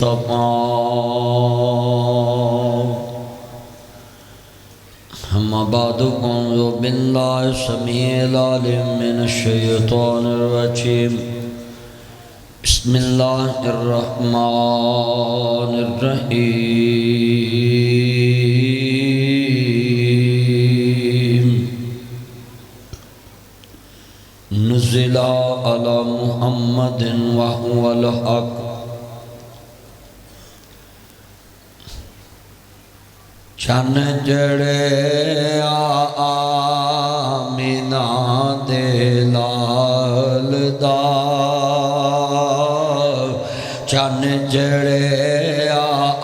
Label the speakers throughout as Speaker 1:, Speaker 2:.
Speaker 1: मुस्तफ़ा। अम्मा बाद अऊज़ु बिल्लाहि समीइल अलीम मिनश शैतानिर रजीम। बिस्मिल्लाहिर रहमानिर रहीम। नुज़िला अला मुहम्मदिन व हुवल हक़। चन जड़े आमीना दे लाल दा, चन जड़े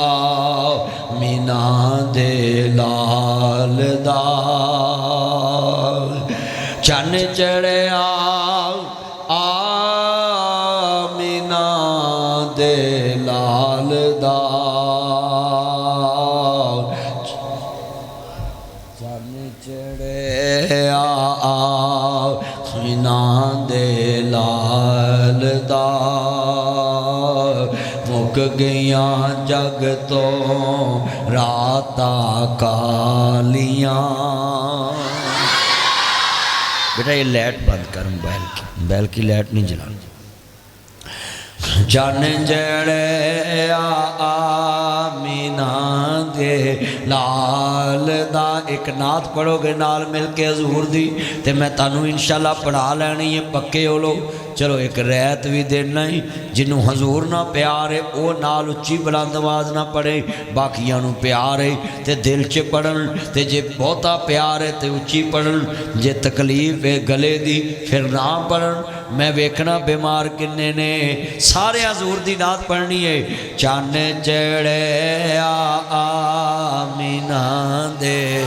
Speaker 1: आमीना दे लाल दा, चन जड़े आमीना दे लाल दा, आमीना दे लाल दा। मुक गईया जग तो राता कालियां। बेटा ये लाइट बंद कर मोबाइल की लाइट नहीं जलानी। चन जड़े आमीना दे लाल दा। एक नात पढ़ोगे नाल मिल के हजूर दी ते मैं तानू इंशाअल्लाह पढ़ा लैनी है, पक्के हो लो। चलो एक रैत भी देना ही, जिन्हों हजूर ना प्यार है वो नाल उच्ची बुलंद आवाज़ ना पढ़े, बाकियां नू प्यार है ते दिल च पढ़न, ते जे बहुता प्यार है तो उच्ची पढ़न, जे तकलीफ है गले दी फिर ना पढ़न। मैं वेखना बीमार किन्ने ने, सारे हजूर दी नात पढ़नी है। चन चढ़े आमीना दे।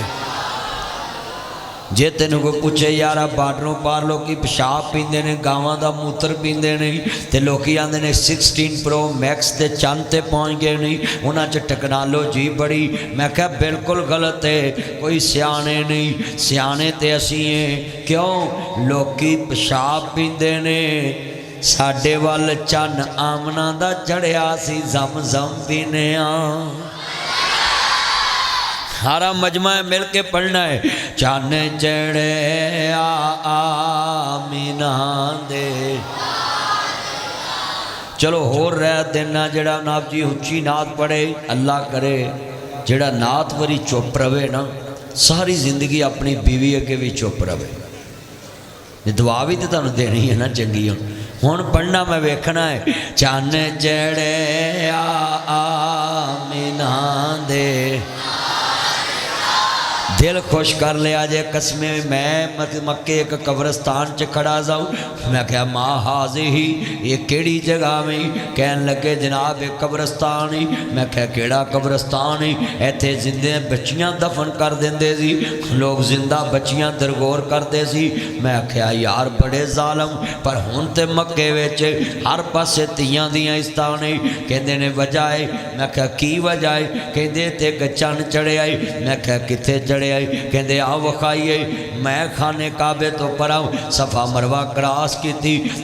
Speaker 1: जे तेन कोई पूछे यार बार्डरों पार लोग पेशाब पींदे ने, गावां दा मूत्र पींदे ने, ते लोग आंदे ने 16 प्रो मैक्स ते चंद ते पहुँच गए नहीं, उन्हां च टैक्नोलॉजी बड़ी। मैं कहा बिल्कुल गलत है, कोई सियाने नहीं, सियाने ते असीं हैं। क्यों लोकी पेशाब पींदे ने, साडे वल चन आमना दा चढ़िया सी, जम जम पीने आ। सारा मजमा मिल के पढ़ना है। चन चढ़े आमीना दे। चलो होर रह देना जड़ा नाब जी उच्ची नात पढ़े, अल्लाह करे जड़ा नात वरी चुप रवे ना, सारी जिंदगी अपनी बीवी अगे भी चुप रवे। दुआ भी तो तुहानू देनी है ना चंगी। हुण पढ़ना मैं वेखना है। चन चढ़े आमीना दे। दिल खुश कर लिया जे कसमे। मैं मक्के एक कब्रस्तान च खड़ा जाऊँ, मैं क्या माँ हाजी ही ये केड़ी जगह में? कहन लगे जनाब एक कब्रस्तान ही। मैं क्या केड़ा कब्रस्तान ही? इत्थे जिंदे बच्चियां दफन कर देंदे सी लोग, जिंदा बच्चियां दरगोर करते सी। मैं क्या यार बड़े जालम, पर हुण ते मक्के विच हर पासे तियां दियां इस्तां ने। कहंदे ने वजह है। मैं क्या की वजह है? कहंदे ते चन चढ़िया। मैं क्या कित्थे चढ़े? कहते आ वखाइए। मैं खाने काबे तो परां सफा मरवा क्रॉस की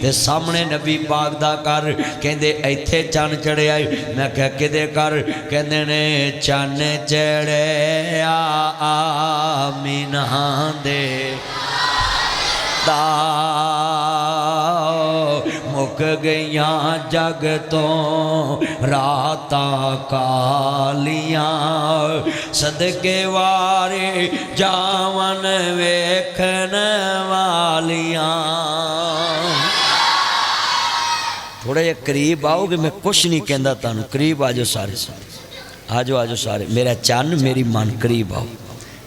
Speaker 1: ते सामने नबी पाक दा कर, कहते इत्थे चन चढ़िया। मैं क्या किदे कर? कहते ने चन चढ़े आमीना दे दा। मुक गईया जग तो राता कालियां, सदके वारे जावन वेखन वालियां। थोड़ा जिहा करीब आओगे, मैं कुछ नहीं कहता तुहानू, करीब आ जाओ सारे सारे, आ जाओ सारे। मेरा चन मेरी मन करीब आओ,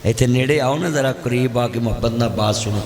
Speaker 1: इत्थे नेड़े आओ ना जरा, करीब आके मोहब्बत नाल बात सुनो।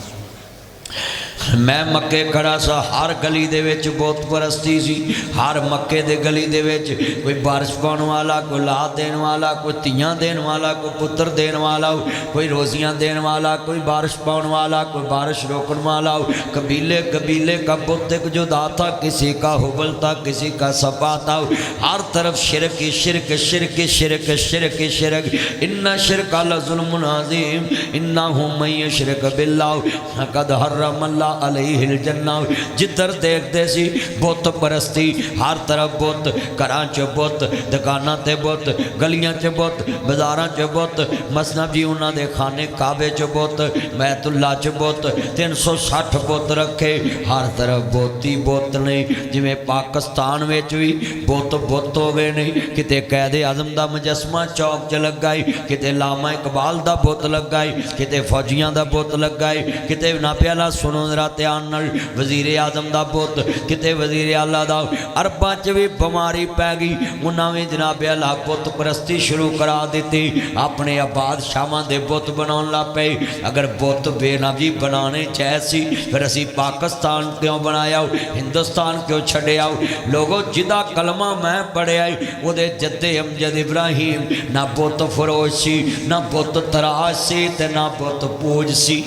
Speaker 1: मैं मक्के खड़ा सा, हर गली दे विच बहुत परस्ती सी। हर मक्के दे गली दे विच कोई बारिश पाने वाला, कोई लाद देने वाला, कोई तियां देने वाला, कोई पुत्र देने वाला, कोई रोजियां देने वाला, कोई बारिश पाने वाला, कोई बारिश रोकने वाला। कबीले कबीले का बुत एक जुदा था, किसी का हुबल था, किसी का सपा था। हर तरफ शिरक ही शिरक, शिरक शिरक, शिरक शिरक। इन्ना शिरक ला ज़ुल्मुन अज़ीम, इन्नहु मन युश्रिक बिल्लाह फ़क़द हर्रम अल्लाह अलैहिल जन्ना। जिधर देखते सी बुत परस्ती, हर तरफ बुत, घरां च बुत, दुकानां ते बुत, गलियां च बुत, बाजारां च बुत, मसनद जी उन्हां दे खाने काबे च बुत, बैतुल्ला च बुत, 360 बुत रखे, हर तरफ बुत ही बुत ने। जिवें पाकिस्तान विच भी बुत बुत हो गए ने, किते कैदे आजम दा मुजस्मा चौक च लगा है, किते लामा इकबाल दा बुत लगा है, किते फौजियां दा बुत लगा है, किते ना प्याला सुनो जरा ध्यान नाल वजीर आजम दा बुत, किते वजीर आला दा। अरबां च भी बीमारी पै गई, उन्हां भी जनाब अला बुत परस्ती शुरू करा दी, अपने आबाद शामां दे बुत बनाउण लग पे। अगर बुत बेनबी बनाने चाहे फिर असी पाकिस्तान क्यों बनाया, हिंदुस्तान क्यों छड्डिया? लोगों जिदा कलमा मैं पढ़िया वो जद्दे अमजद इब्राहिम ना बुत फरोश सी, ना बुत तराश सी, ते ना बुत पूज सी।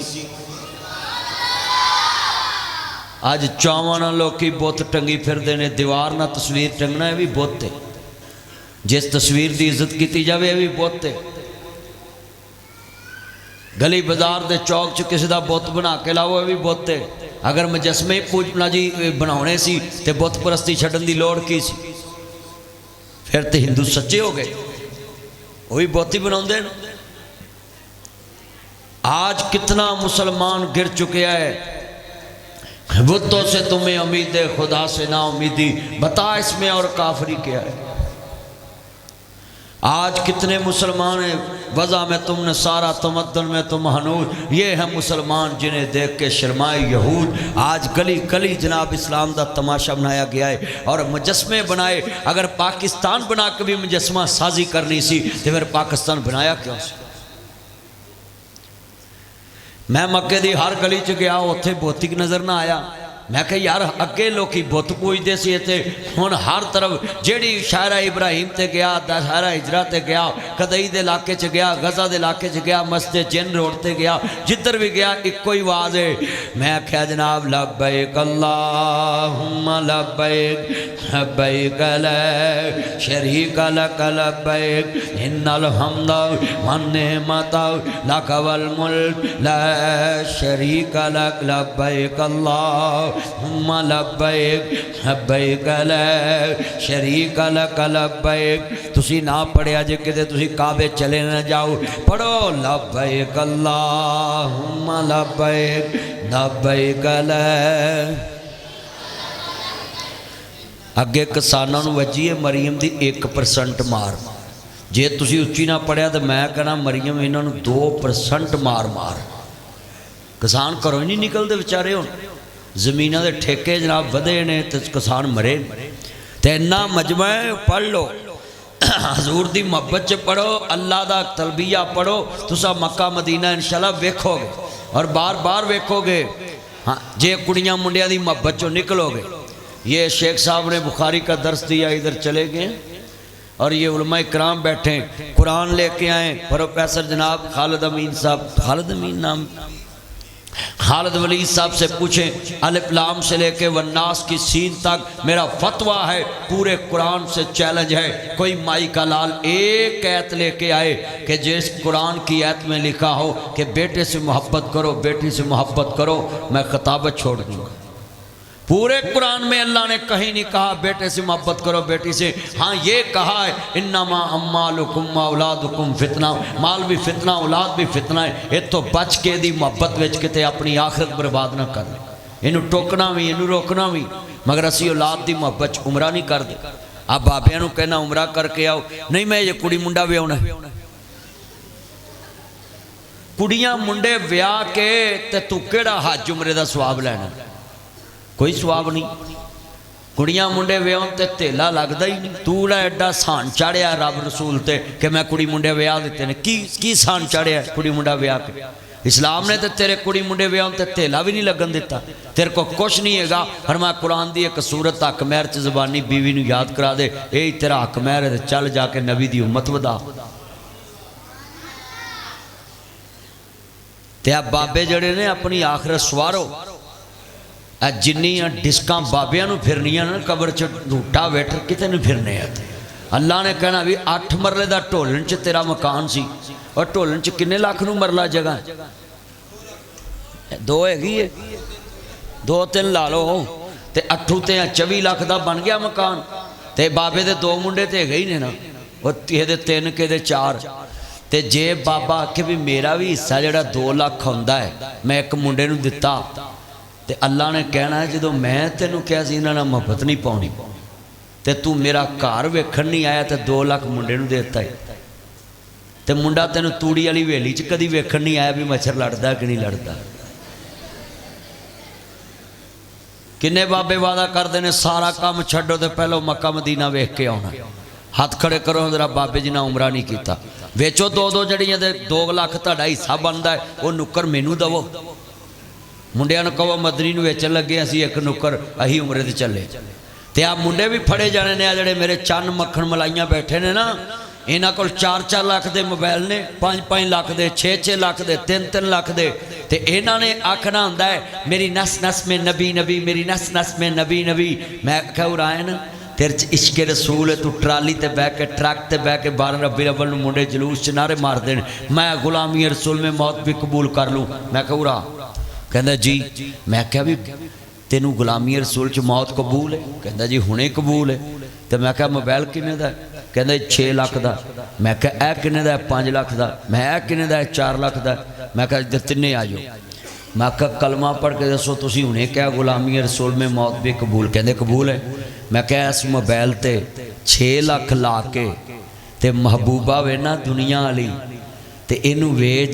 Speaker 1: अज चौवां ना लोग बुत टंगी फिरते ने, दीवार ना तस्वीर टंगना है भी बुत है, जिस तस्वीर की इज्जत की जाए भी बुत है। गली बाजार के चौक च किसी का बुत बना के लाओ भी बुत है। अगर मुजस्मे पूजना जी बनाने सी ते बुत परस्ती छड्डन की लोड़ की सी? फिर तो हिंदू सच्चे हो गए, वो भी बुत ही बनाते। आज कितना मुसलमान गिर चुके हैं, बुतों से तुम्हें उम्मीद है खुदा से ना उम्मीदी, बता इसमें और काफरी क्या है? आज कितने मुसलमान हैं, वज़ा में तुमने सारा तमद्दन में तुम हनूर। ये है मुसलमान जिन्हें देख के शर्माए यहूद। आज गली गली जनाब इस्लाम का तमाशा बनाया गया है और मुजस्मे बनाए। अगर पाकिस्तान बना के भी मुजस्मा साजी करनी सी तो फिर पाकिस्तान बनाया क्यों सी? मैं मक्के की हर गली च गया, उत्थे बोतिक नज़र ना आया। मैं कहा यार अगे लोग बुत पूजते सी, इतने हुण हर तरफ जेड़ी शायरा इब्राहिम ते गया, दशहरा हिजरा ते गया, कदई दे इलाके च गया, गजा दे इलाके च गया, मस्जिद जिन रोड ते गया, जिधर भी गया इको ही आवाज़ है। मैं आख्या जनाब लब्बैक अल्लाहुम्मा लब्बैक लब्बैक ला शरीक लक लब्बैक इन्नल हम्दा वन निअमता लक वल मुल्क ला शरीक लक लब्बैक अल्लाह हुम्मा लब्बैक लब्बैक ला शरीक लक लब्बैक। तुसी ना पढ़िया जे किते तुसी काबे चले ना जाओ, पढ़ो लब्बैक अल्लाहुम्मा लब्बैक लब्बैक ला। अगे किसानों नूं वजी है मरीम दी 1% मार। जे तुसी उच्ची ना पढ़िया तो मैं कहना मरीम इन्हां नूं 2% मार मार। किसान घरों ही नहीं निकलते बेचारे, हुण जमीनों के ठेके जनाब वधे ने तो किसान मरे। तो इन्ना मजमा पढ़ लो, हजूर की मुहब्बत च पढ़ो, अल्लाह का तलबिया पढ़ो, तुसा मक्का मदीना इंशाल्लाह वेखोगे और बार बार वेखोगे। हाँ जे कुड़ियाँ मुंडिया की मुहब्बत चो निकलोगे। ये शेख साहब ने बुखारी का दर्स दिया, इधर चले गए और ये उलमा इकराम बैठे कुरान लेके आए। प्रोफेसर जनाब खालिद अमीन साहब, खालिद अमीन नाम, खालिद वली साहब से पूछें अलिफ लाम से लेके वन्नास की सीन तक मेरा फतवा है, पूरे कुरान से चैलेंज है। कोई माई का लाल एक ऐत लेके आए कि जिस कुरान की ऐत में लिखा हो कि बेटे से मोहब्बत करो, बेटी से मोहब्बत करो, मैं खिताबत छोड़ दूँगा। पूरे कुरान में अल्लाह ने कहीं नहीं कहा बेटे से मोहब्बत करो, बेटी से। हाँ ये कहा है इन्नमा अम्मालुकुम औलादुकुम फितना, माल भी फितना औलाद भी फितना है। ये तो बच के दी मोहब्बत विच किते अपनी आखिरत बर्बाद ना कर। इनू टोकना भी इनू रोकना भी, मगर असी औलाद की मोहब्बत उमरा नहीं करते। आप बाबिया नू कहना उमरा करके आओ, नहीं मैं ये कुड़ी मुंडा व्याहना। कुड़ियां मुंडे व्याह के ते तू केड़ा हज उमरे का स्वाब लैना? कोई स्वाब नहीं। कुड़ियां मुंडे व्याह ते धेला लगता ही नहीं। तू एडा सान चाढ़िया रब रसूल ते कि मैं कुड़ी मुंडे व्याह दिते ने, की सान चाढ़िया कुड़ी मुंडा व्याह के? इस्लाम ने तो तेरे कुड़ी मुंडे व्याह ते धेला भी नहीं लगन दिता। तेरे को कुछ नहीं हैगा। पर मैं कुरान की एक सूरत हक महर च जबानी बीवी नूं याद करा दे, यही तेरा हक महर है, चल जाके नबी की उम्मत वधा। ते आ बाबे जड़े ने अपनी आखिरत सवारो। जिन्नियां डिस्कां बाबियां नूं फिरनियां ना कबर च रूटा वेटर किते नहीं फिरने। अल्लाह ने कहना भी 8 मरले का ढोलन च तेरा मकान सी, और ढोलन च किन्ने लाख नूं मरला जगह 2 हैगी है। 2-3 ला लो तो 8 ते 24 लाख का बन गया मकान। तो बाबे के 2 मुंडे तो है ही ने ना, वो किसी 3 किसी 4। तो जे बाबा आखे भी मेरा भी हिस्सा जो 2 लाख आंदा है मैं एक मुंडे नूं दिता, तो अल्लाह ने कहना है जो मैं तेनों कहा सी इन्हां नाल मुहब्बत नहीं पाउणी तो तू मेरा घर वेखण नहीं आया तो 2 लाख मुंडे नूं देता है। तो मुंडा तेनों तूड़ी वाली हवेली च कदी वेखण नहीं आया भी मच्छर लड़दा कि नहीं लड़दा। किन्ने बाबे वादा करते हैं सारा काम छड्डो तो पहलो मक्का मदीना वेख के आना। हाथ खड़े करो जरा बाबे जी ने उमरा नहीं किया। वेचो 2-2 जड़ियाँ 2 लाख तुहाडा हिस्सा बनता है, वो नुक्कर मैनू दवो। मुंडिया ने कहो मदनी नूं वेचण लगे असीं एक नुक्कर अही उमरे ते चले। तो आ मुंडे भी फड़े जाने ने, जिहड़े मेरे चन्न मक्खण मलाइयां बैठे ने ना, इन्हां कोल 4-4 लाख के मोबाइल ने, 5-5 लाख के, 6-6 लाख के, 3-3 लाख के। तो इन्हां ने आखना हुंदा है मेरी नस नस में नबी नबी, मेरी नस नस में नबी नबी। मैं क्या उरायन तेरे च इश्क रसूल है, तू ट्राली ते बह के ट्रक ते बह के 12 रबी अव्वल नूं मुंडे जलूस च नारे मार देन मैं गुलामी रसूल में मौत भी कबूल कर लूँ। मैं क्या उरा कहंदा जी, मैं क्या भी तेनू गुलामी रसूल च मौत कबूल है? कहंदा जी हुणे कबूल है। तो मैं क्या मोबाइल किन्ने दा? कहंदा 6 लाख का। मैं क्या ए किन्ने दा? 5 लाख का। मैं ए किन्ने दा? 4 लाख का। मैं क्या इधर तिन्ने आ जाओ। मैं क्या कलमा पढ़ के दसो तुसीं हुणे क्या गुलामी रसूल में मौत भी कबूल? कहंदे कबूल है। मैं क्या इस मोबाइल ते 6 लाख ला के ते महबूबा वे ना दुनिया वाली ते इनू वेच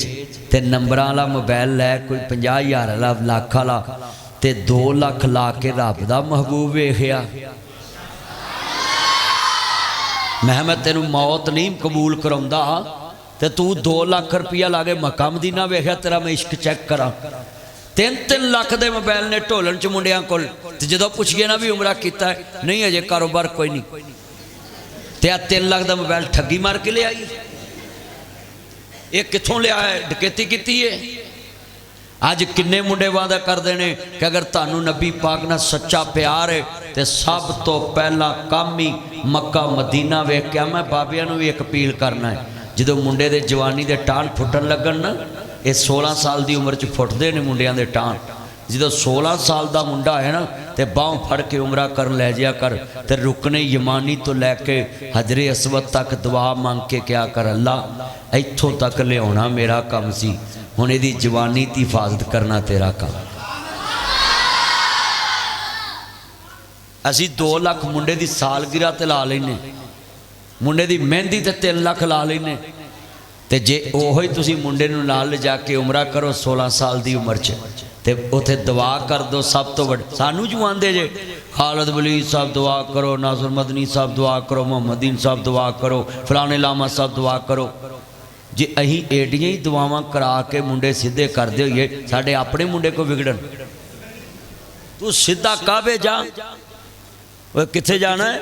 Speaker 1: ते नंबरां वाला मोबाइल लै कोई 50,000 वाला लाख वाला ते 2 लाख ला के रब दा महबूब वेखिया। मैं तेनू मौत नहीं कबूल कराउंदा ते तू 2 लाख रुपया ला के मक्का मदीना वेखिया, तेरा मैं इश्क चेक करा। 3-3 लाख के मोबाइल ने ढोलन च मुंडियां कोल। ते जदों पुछिए ना भी उमरा कीता है, नहीं अजे कारोबार कोई नहीं। ते आ 3 लाख का मोबाइल ठगी मार के ले आई, ये कित्थों लिया है? डकैती की है। अज किन्ने मुंडे वादा करते हैं कि अगर तुहानू नबी पाक नाल सच्चा प्यार है तो सब तो पहला काम ही मक्का मदीना वेख के। मैं बाबिया नूं भी एक अपील करना है, जो मुंडे दे जवानी दे टाण फुटन लगन ना, ये 16 साल की उम्र च फुटते हैं मुंडियां दे टाण। जो 16 साल का मुंडा है ना तो बाँह फड़ के उमरा कर लै जाया कर, तो रुकने यमानी तो लैके हजरे असवद तक दुआ मंग के क्या कर, अल्लाह इत्थों तक लिया मेरा काम सी, हुण इहदी जवानी की हिफाजत करना तेरा काम। असी 2 लाख मुंडे की सालगिरह ते ला लेने, मुंडे की मेहंदी ते 3 लाख ला लेने। तो जे ओही तुसी मुंडे नूं नाल ले जाके उमरा करो 16 साल की उम्र च, ते उथे दुआ कर दो। सब तो वड्डी सानू जू आंदे जे खालिद वलीद साहब दुआ करो, नासर मदनी साहब दुआ करो, मोहम्मदीन साहब दुआ करो, फलाने लामा साहब दुआ करो। जे अहीं एडियां ही दुआवां करा के मुंडे सीधे करदे होइए, साडे अपने मुंडे को बिगड़न। तू सीधा काबे जा, कित्थे जाना है?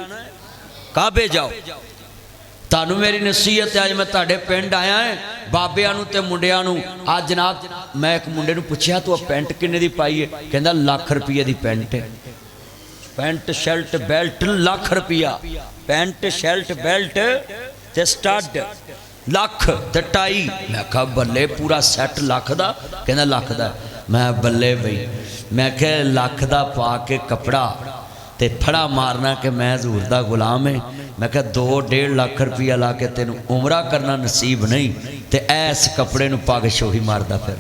Speaker 1: काबे जाओ। तानू मेरी नसीहत है, अज मैं तुहाडे पिंड आया है बाबियां नूं ते मुंडियां नूं। आज जनाब मैं एक मुंडे नूं पुछया तू पेंट किन्ने दी पाई है? कहंदा लाख रुपये की पेंट है। पेंट शर्ट बेल्ट लाख रुपया, पेंट शर्ट बेल्ट ते स्टड लाख ते टाई। मैं कहा बल्ले पूरा सैट लाख दा? कहंदा लाख दा। मैं बल्ले बई, मैं कहा लाख दा पा के कपड़ा ते फड़ा मारना कि मैं हजूर दा गुलाम है। मैं क्या 2-1.5 लाख रुपया ला के तेन उमरा करना नसीब नहीं तो ऐस कपड़े नूं पग शोही मारदा फिर।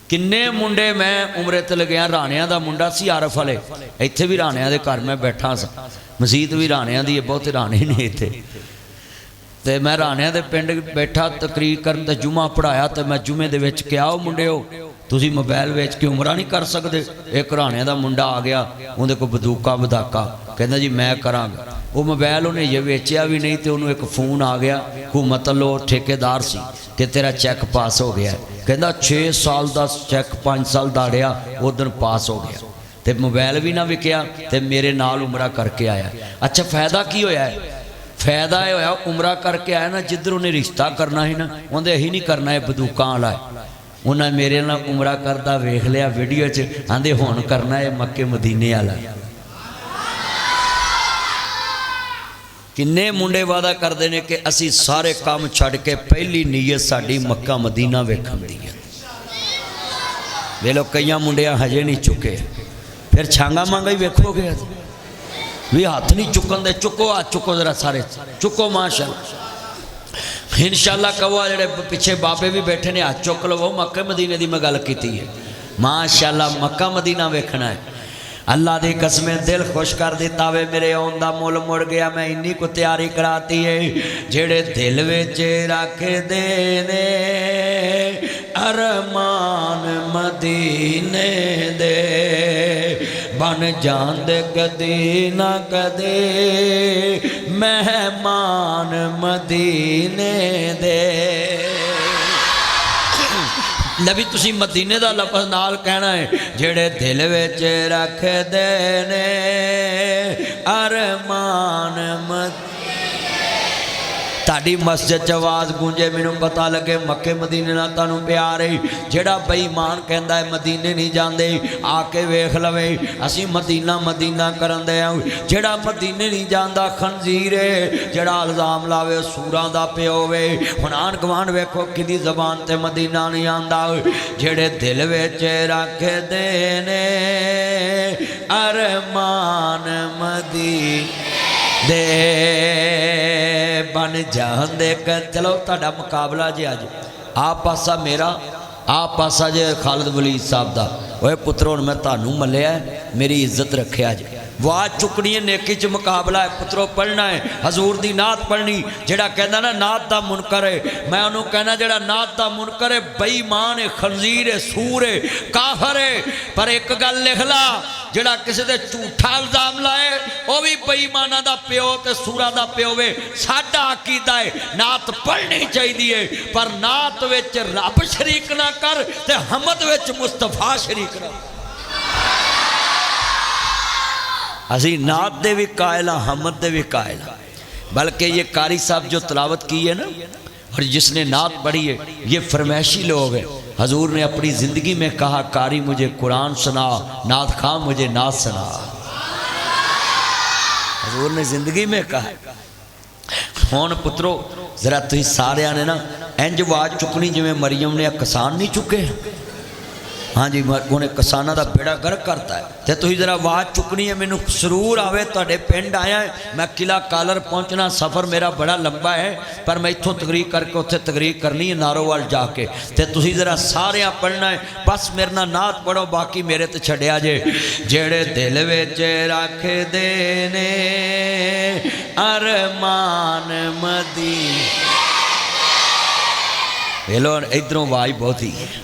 Speaker 1: किन्ने मुंडे मैं उमरे ते लग्या, राणियां दा मुंडा सी आरफ वाले, इत्थे भी राणियां दे घर मैं बैठा सा, मसीत भी राणियां दी है, बहुत राणे ने इत्थे। ते मैं राणियां दे पिंड बैठा तकरीर करन ते जुमा पढ़ाया, तो मैं जुमे दे विच क्या हो मुंडिओ तुसी मोबाइल वेच के उमरा नहीं कर सकते? एक राणियां दा मुंडा आ गया, उहदे कोल बंदूका बधाका, कहंदा जी मैं करांगा। वो मोबाइल उन्हें ये वेचिया भी नहीं, तो उन्होंने एक फोन आ गया हुकूमत लो ठेकेदार सी कि तेरा चैक पास हो गया। कहंदा 6 साल का चैक 5 साल दाड़िया उस दिन पास हो गया, तो मोबाइल भी ना विकिया, तो मेरे नाल उमरा करके आया। अच्छा फायदा की होया है? फायदा यह होया उमरा करके आया ना, जिधर उन्हें रिश्ता करना है ना उन्हें यही नहीं करना है बंदूकां वाला है। उन्हें मेरे नाल उमरा करता वेख लिया वीडियो च, आंदे हुण करना है मक्के मदीने वाला। किन्ने मुंडे वादा करते हैं कि असी सारे काम छड़ के पहली नीयत साड़ी मक्का मदीना वेखण दी है। वे लो कई मुंडिया हजे नहीं चुके, फिर छांगा मांगा ही वेखोगे भी हाथ नहीं चुकन दे। चुको हाथ चुको जरा सारे चुको माशाअल्लाह इंशाअल्लाह। कहो जेडे पिछे बाबे भी बैठे ने हाथ चुक लवो। मक्के मदीने की मैं गल की है माशाअल्लाह, मक्का मदीना वेखना है। अल्लाह दी कसमें दिल खुश कर दिता वे मेरे आउण दा मुल मुड़ गया। मैं इन्नी को तैयारी कराती है जेड़े दिल विच रखदे ने अरमान मदीने दे बन जांदे कदे ना कदे मेहमान मदीने दे। नबी तुसी मदीने दा लफ्ज़ नाल कहना है जेड़े दिल विच रखदे ने अरमान ताड़ी मस्जिद च आवाज़ गूंजे मैनू पता लगे मक्के मदीने नाल तुहानू प्यार है। जेड़ा बेईमान कहंदा है मदीने नहीं जांदे आके वेख लवे असी मदीना मदीना करन दे। जेड़ा मदीने नहीं जांदा खंजीर है, जेड़ा इल्जाम लावे सूरां दा प्यो वे। हुण आन गवांढ वेखो किदी ज़बान ते मदीना नहीं आंदा। जेड़े दिल विच रखदे ने अरमान मदीने दे बन जांदे कर। चलो तुहाडा मुकाबला जे अज आ पासा मेरा आ पासा जे खालिद वलीद साहब दा। ओए पुत्रो हुण मैं तुहानू मल्लिया मेरी इज्जत रखिया जे। वाह चुकनी है नेकी च मुकाबला है पुत्रो। पढ़ना है हजूर दी नात पढ़नी। जेड़ा कहंदा ना नात दा मुनकर है मैं उन्होंने कहना जेड़ा नात दा मुनकर है बेईमान है, खंजीर है, सूर है, काफर है। पर एक गल लिख ला जेड़ा किसी दे झूठा इल्जाम लाए वह भी बेईमाना दा प्यो ते सूरा दा प्यो वे। साडा अकीदा है नात पढ़नी चाहिए पर नात विच रब शरीक ना कर ते हमद विच मुस्तफा शरीक ना। असी नात दे भी कायल हाँ हमद दे भी कायल हाँ। बल्कि ये कारी साहब जो तलावत की है ना और जिसने नात पढ़ी है ये फरमाइशी लोग हैं। हजूर ने अपनी ज़िंदगी में कहा कारी मुझे कुरान सुना, नात खां मुझे नात सुना। हजूर ने ज़िंदगी में कहा। हुण पुत्रो जरा तुसीं सारिया ने ना इंज आवाज़ चुकनी जिवें मरियम ने किसान नहीं चुके। हाँ जी उन्हें किसानों का बेड़ा गर्क करता है। तो तुसीं जरा आवाज़ चुकनी है। मैनू सरूर आवे तुहाडे पिंड आया है मैं किला कालर पहुँचना। सफ़र मेरा बड़ा लंबा है पर मैं इत्थों तकरीर करके उत्थे तकरीर करनी है नारोवाल जाके। तो तुसीं जरा सारिया पढ़ना है बस मेरे नाल नात पढ़ो बाकी मेरे ते छड्डिया जे। जेड़े दिल विच रखदे ने अरमान मदीने। वेलो इधरों आवाज़ बहुत ही है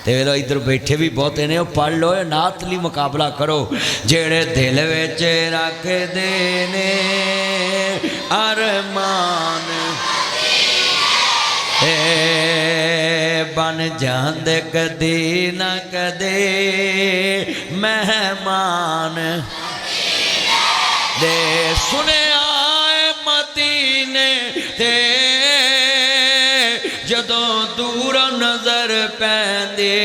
Speaker 1: तो इधर बैठे भी बहुते ने पढ़ लो नात ली मुकाबला करो। जेड़े दिल विच रखदे ने अरमान बन जांदे कदे ना कदे मेहमान दे। सुने आए मदीने दे जदों दूर नजर पैंदे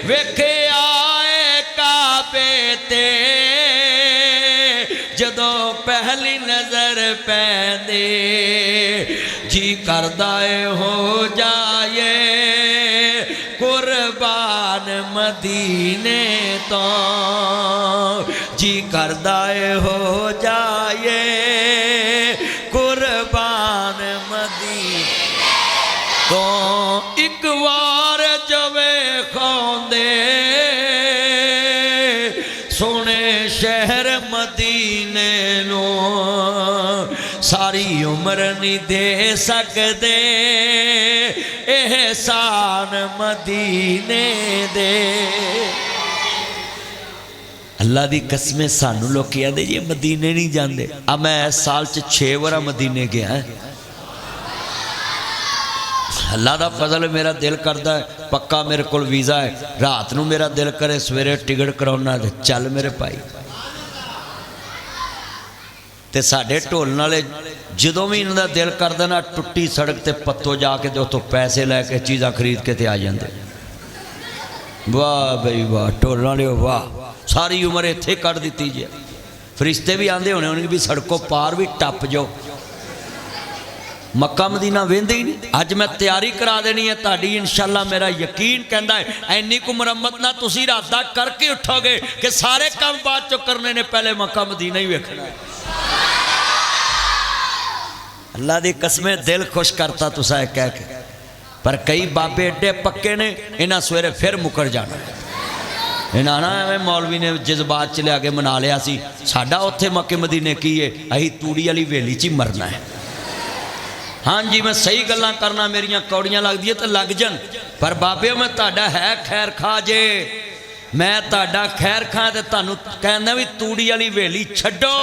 Speaker 1: वेखे आए काबे ते जदों पहली नजर पैंदे जी करदा है हो जाए कुर्बान मदीने तो। जी करदा है हो जाए कुर्बान मदीने तो। एक बार जवे खांदे सोने शहर मदीने नो सारी उम्र नहीं दे सकते एहसान मदीने दे। अल्लाह दी कसमें सानू लोग कहते जी मदीने नहीं जाते। अब मैं इस साल 6 बार मदीने गया। अल्लाह का फजल मेरा दिल करता है पक्का मेरे को वीज़ा है। रात को मेरा दिल करे सवेरे टिकट कराना चल मेरे भाई। तो साढ़े ढोल वाले जो भी इन्हों का दिल करता ना टुट्टी सड़क ते पत्तो जाके तो उतों पैसे लैके चीज़ा खरीद के आ जाते। वाह बई वाह ढोल वाले वाह सारी उम्र इत्थे कट दी जी। फरिश्ते भी आते होने उन्हें भी सड़कों पार भी टप जाओ मक्का मदीना वेंदे ही नहीं। अज मैं तैयारी करा देनी है ताड़ी इंशाअल्लाह, मेरा यकीन कहता है इन्नी को मुरम्मत ना तुसी रात दा करके उठोगे कि सारे काम बाद चो करने ने, पहले मक्का मदीना ही वेखना है। अल्लाह दी कसमें दिल खुश करता तुसा कह के, पर कई बाबे एडे पक्के ने, इन्हां सवेरे फिर मुकर जाना। इन्हां ना एवें मौलवी ने जज्बात च लिया के मना लिया सी, साडा उत्थे मक्के मदीने की है, अहीं तूड़ी वाली वेली च ही मरना है। हाँ जी, मैं सही गल्लां करना, मेरियां कौड़ियां लगदियां तो लग जन, पर बाबे मैं तुहाडा है खैर खा जे, मैं तुहाडा खैर खा ते तुहानूं कहंदा भी तूड़ी वाली वेली छड्डो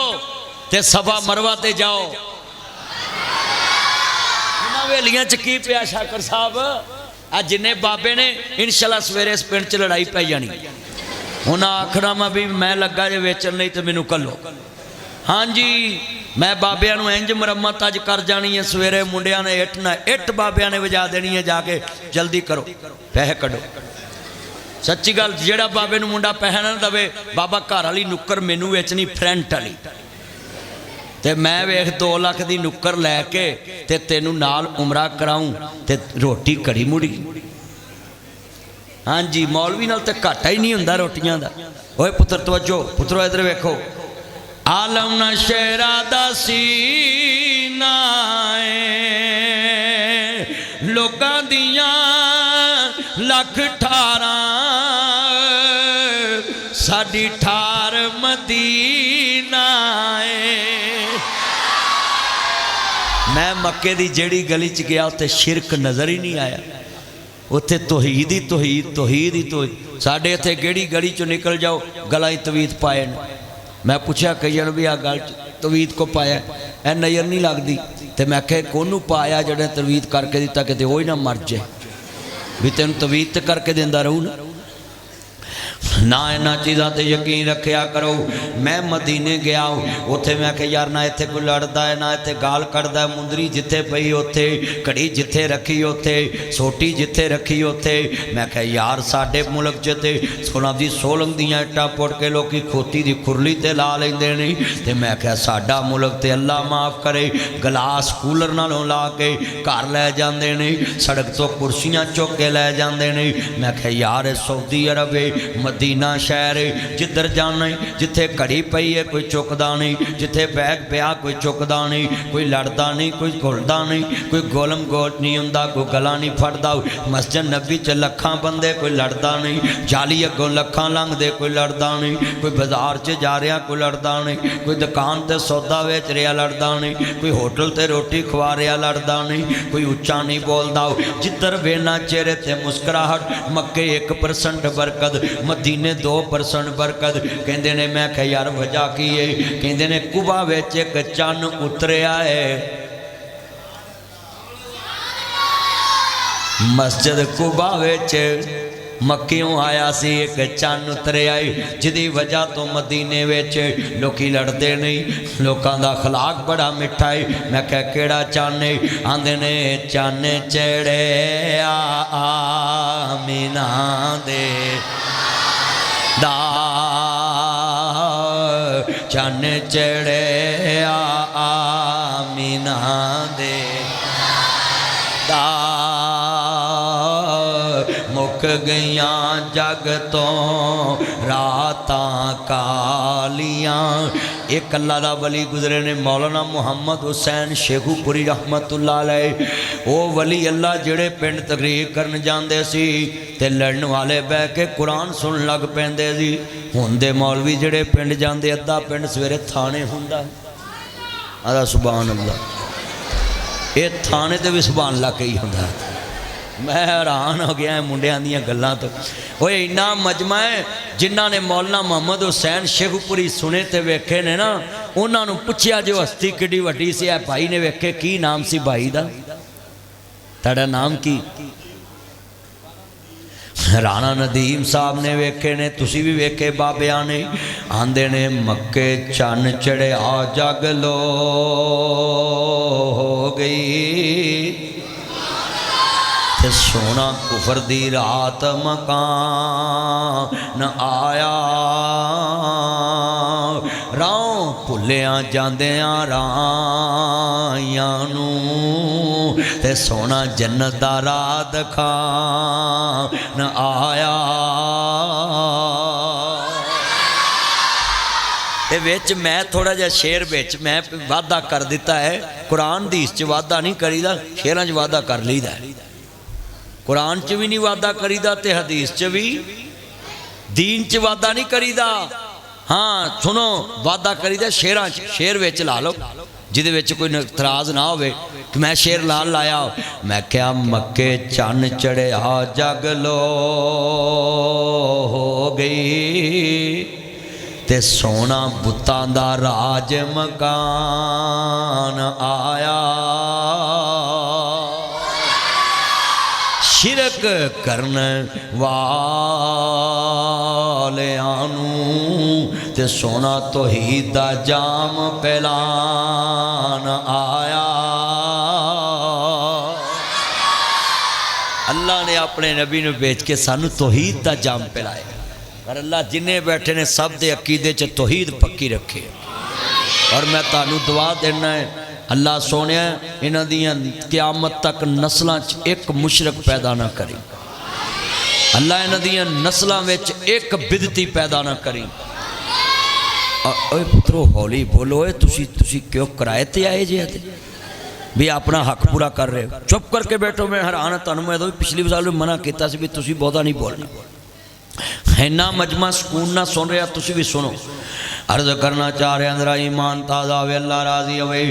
Speaker 1: ते सफा मरवा ते जाओ। हवेलियां च की पिया शाकर साहब, आ जिन्ने बाबे ने इंशाअल्लाह सवेरे इस पिंड च लड़ाई पै जानी, उन्हें आखना मैं भी मैं लगा जे वेचन, नहीं तो मैनू कलो। हाँ जी, मैं बाबिया नूं इंज मुरम्मत अज कर जानी है, सवेरे मुंडिया ने इट ना इट बाबिया ने वजा देनी है, जाके जल्दी करो पैसे कढो। सच्ची गल, जेड़ा बाबे नूं मुंडा पैसे ना दवे, बाबा घर वाली नुक्कर मैनू वेचनी फ्रंट वाली, ते मैं वेख 2 लाख की नुक्कर लैके ते तेनू नाल उमरा कराऊं ते रोटी कड़ी मुड़ी। हाँ जी, मौलवी नाल ते घाटा ही नहीं हुंदा रोटियां दा। ओए पुत्र तवज्जो, पुत्रो इधर वेखो, आलम नशेरा दा सीना लोकां दियां लख ठारा, साडी ठार मदीना मैं मक्के दी जेड़ी गली च गया उत्थे शिरक नज़र ही नहीं आया, उत्थे तौहीद ही तौहीद, तौहीद ही तौहीद। साडे इत्थे गेड़ी गली चो निकल जाओ गला ही तवीत पाए ने। मैं पूछा कई भी आ गल तवीत को पाया, ए नज़र नहीं लगती, तो मैं आख्या कोनू पाया जड़े तवीत करके दिता कि वो ही ना मर जाए, भी तेन तवीत करके देंदा रहू ना इन्होंने चीज़ों पर यकीन रखा करो। मैं मदीने गया, उत्थे मैं आख्या यार ना इत्थे कोई लड़दा है ना इत्थे गाल कढ़दा है, मुंदरी जिथे पई उत्थे, घड़ी जिथे रखी उत्थे, सोटी जिथे रखी उत्थे। मैं आख्या यार साडे मुल्क च ते सोना दी सोलंग दियां इट्टां पुट के लोग खोती दी खुरली ते ला लेंदे ने, ते मैं आख्या साडा मुल्क ते अल्लाह माफ़ करे गिलास कूलर नालों ला के घर लै जांदे ने, सड़क तो कुर्सियां चुक के लै जांदे ने। मैं आख्या यार सऊदी अरब है, मदीना शहर है, जिधर जाना जिथे घड़ी पई है कोई चुकदा नहीं, जिथे बैग पिया कोई चुकदा नहीं, कोई लड़दा नहीं, कोई घुलदा नहीं, कोई गोलम गोल नहीं हुंदा, कोई गला नहीं फड़दा। मस्जिद नबी च लखां बंदे कोई लड़दा नहीं, जाली अगों लखां लंघदे कोई लड़दा नहीं, कोई बाजार च जा रहा कोई लड़दा नहीं, कोई दुकान ते सौदा वेच रहा लड़दा नहीं, कोई होटल ते रोटी खवा रहा लड़दा नहीं, कोई उच्चा नहीं बोलदा। जिधर वेना चेहरे ते मुस्कुराहट, मक्के 1% बरकत, मदीने 2% बरकत। कहते ने मैं कहा यार वजह की है, कहते ने कुबा विच एक चन्न उतरिया है, मस्जिद कुबा विच मक्कियों आया सी एक चन्न उतरिया है, जिदी वजह तो मदीने विच लोकी लड़ते नहीं, लोगों का अखलाक बड़ा मिठा है। मैं कहा केड़ा चन्न है, आंदे ने चन्न चढ़े आमीना दे दा, चन्न चढ़े आमीना दे दा, मुक गईया जग तो रातां कालियां। एक अल्लाह दा वली गुजरे ने मौलाना मुहम्मद हुसैन शेखुपुरी रहमतुल्लाह अलैह। वो वली अल्लाह जेड़े पिंड तकरीर करन जांदे सी ते लड़न वाले बह के कुरान सुन लग पैंदे सी। हुण दे मौलवी जेड़े पिंड जांदे अद्धा पिंड सवेरे थाने हुंदा, अदा सुभान अल्लाह, ये थाने ते भी सुभान अल्लाह कही हुंदा। मैं हैरान हो गया मुंडियां दियां गल्लां तो। वो इन्ना मजमा है जिन्हों ने मौलाना मुहम्मद हुसैन शेखुपुरी सुने ते वेखे ने ना, उन्होंने पूछया जो हस्ती किड्डी वड्डी सी है, भाई ने वेखे की नाम सी भाई दा, तुहाडा नाम की? राणा नदीम साहब ने वेखे ने, तुसी भी वेखे बाबिया ने। आंदे ने मक्के चन्न चढ़िया जग लो हो गई, ते सोना कुफर दी रात मकान आया, राहों भुलिया जांदियां राहियां नूं ते सोना जन्नत दा राह दिखान आया। ये विच मैं थोड़ा जिहा शेर विच मैं वादा कर दिता है। कुरान हदीस च वादा नहीं करीदा, शेरां च वादा कर लीदा। कुरान च भी नहीं वादा करीदा ते हदीस च भी, दीन च वादा नहीं करीदा। हाँ सुनो, वादा करीदा शेरां च। शेर विच ला लो जिहदे विच कोई इतराज ना होवे कि मैं शेर लाल लाया। मैं क्या मक्के चन्न चढ़िया जग लो हो गई ते सोना बुतां दा राज मकान आया। शिरक करन वालियां नूं ते सोना तौहीद दा जाम पिलान आया। अल्लाह ने अपने नबी नूं भेज के सानू तौहीद दा जाम पिलाया। पर अल्लाह जिन्हें बैठे ने सब दे अकीदे च तौहीद पक्की रखे। और मैं तानू दुआ देना है, अल्लाह सोने इन्हां दियां क़यामत तक नस्लां च एक मुशरक पैदा ना करी। अल्लाह इन्हां दियां नस्लां विच एक बिदती पैदा ना करी। ओए पुत्रो हौली बोलो, तुसी क्यों किराए ते आए जे भी अपना हक पूरा कर रहे हो? चुप करके बैठो। मैं हैरान हाँ, तुहानू मैं पिछली साल भी मना किया भी तुसी बहुता नहीं बोलना। इन्ना मजमा सुकून ना सुन रहा, तुसी भी सुनो। अर्ज करना चाह रहे अंदर ईमान ताज़ा वे, अल्लाह राजी होवे।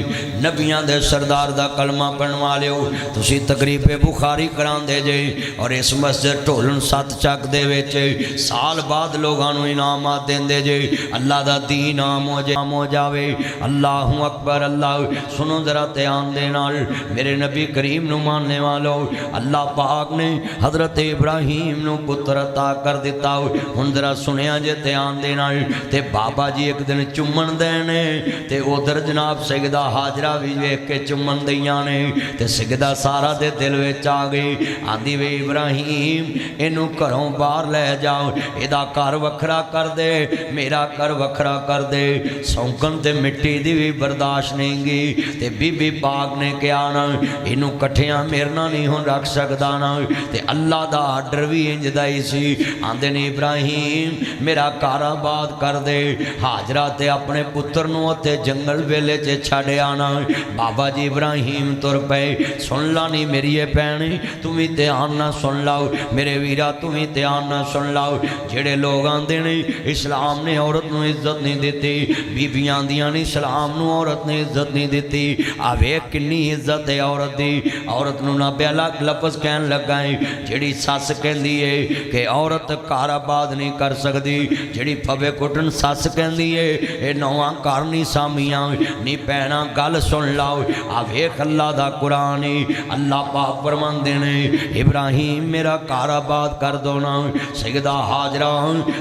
Speaker 1: नबियां दे सरदार दा कलमा पढ़न वाले हो तुसी तकरीबे बुखारी करांदे जे और इस मस्जिद ढोलन सत चक दे विच साल बाद लोगां नूं इनामात देंदे जे। अल्लाह दा दीन आम हो जावे। अल्लाहु अकबर। अल्लाह सुनो जरा ध्यान दे नाल, मेरे नबी करीम नूं मानने वालो, अल्लाह पाक ने हजरत इब्राहीम नूं पुत्र अता कर दिता। हुण जरा सुनिया जे ध्यान दे नाल। ते बाबा जी एक दिन चुम्मन देने ते उधर जनाब सजदा हाजरा भी वेख के चुम्मन दियां ने ते सजदा सारा दे दिल विच आ गई। आंदी वे इब्राहीम इनू घरों बाहर लै जाओ, इहदा घर वखरा कर दे, मेरा घर वखरा कर दे। सौंकन ते मिट्टी दी भी बर्दाश्त नहीं गी। ते बीबी पाक ने कहा ना इनू कट्ठियां मेरे नाल नहीं हुण रख सकदा ना। ते अल्लाह दा आर्डर भी इंज दा ही सी। आंदे ने इब्राहीम मेरा घर आबाद कर दे। हाजरा ते अपने पुत्र नूं उत्ते जंगल वेले च छड़ आना। बाबा जी इब्राहीम तुर पे। सुन ला नी मेरी ये भैन, तू भी ध्यान ना सुन लाओ, मेरे वीरा तू भी ध्यान ना सुन लाओ। जेड़े लोग आंदे ने इस्लाम ने औरत नूं इज्जत नहीं दिती, बीबियां आंदियां ने इस्लाम नूं औरत ने इज्जत नहीं दिती। आ वेख किन्नी इज्जत है औरत दी। औरत नूं ना पहला लफज कहन लगा है, जेड़ी सस कहंदी है कि औरत घर आबाद नहीं कर सकती, जेड़ी फवे कुटन सस कहंदी है ये नौवां घर नहीं सामियां नी पैना। गल सुन लाओ, आ वेख अल्लाह दा कुरान है। अल्लाह पाक फरमांदे ने इब्राहीम मेरा घर आबाद कर दो ना। सैयदा हाजरा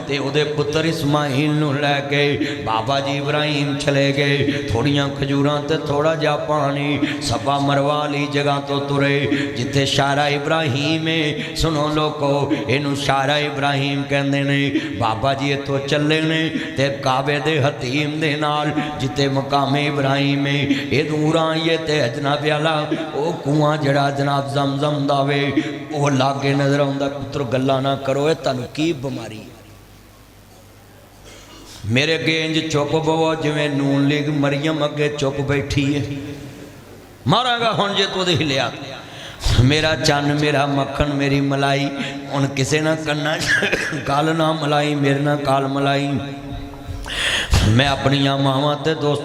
Speaker 1: ते उहदे पुत्र इस्माइल नूं लैके बाबा जी इब्राहीम चले गए। थोड़ियां खजूरां ते थोड़ा जा पानी सफा मरवा वाली जगह तो तुरे जिथे शारा इब्राहीम है। सुनो लोको इनू शारा इब्राहीम कहंदे ने। बाबा जी इत्थों चले ने ते काबे दे हतीम दे नाल जिते मकामे इब्राहीम है ये दूर आइए ते जनाब वाला वो कुआं जड़ा जनाब जमजम दा वे वो लागे नजर आउंदा। पुत्र गल्लां ना करो, ये तुहानूं की बीमारी मेरे अगे इंज चुप बवो जिवें नून लीग मरियम अगे चुप बैठी है। मारांगा हुण जे तू हिलिया मेरा चन्न मेरा मक्खन मेरी मलाई हुण किसे ना कन्ना गल ना मलाई मेरे ना काल मलाई। मैं अपनिया मावां ते दोस्त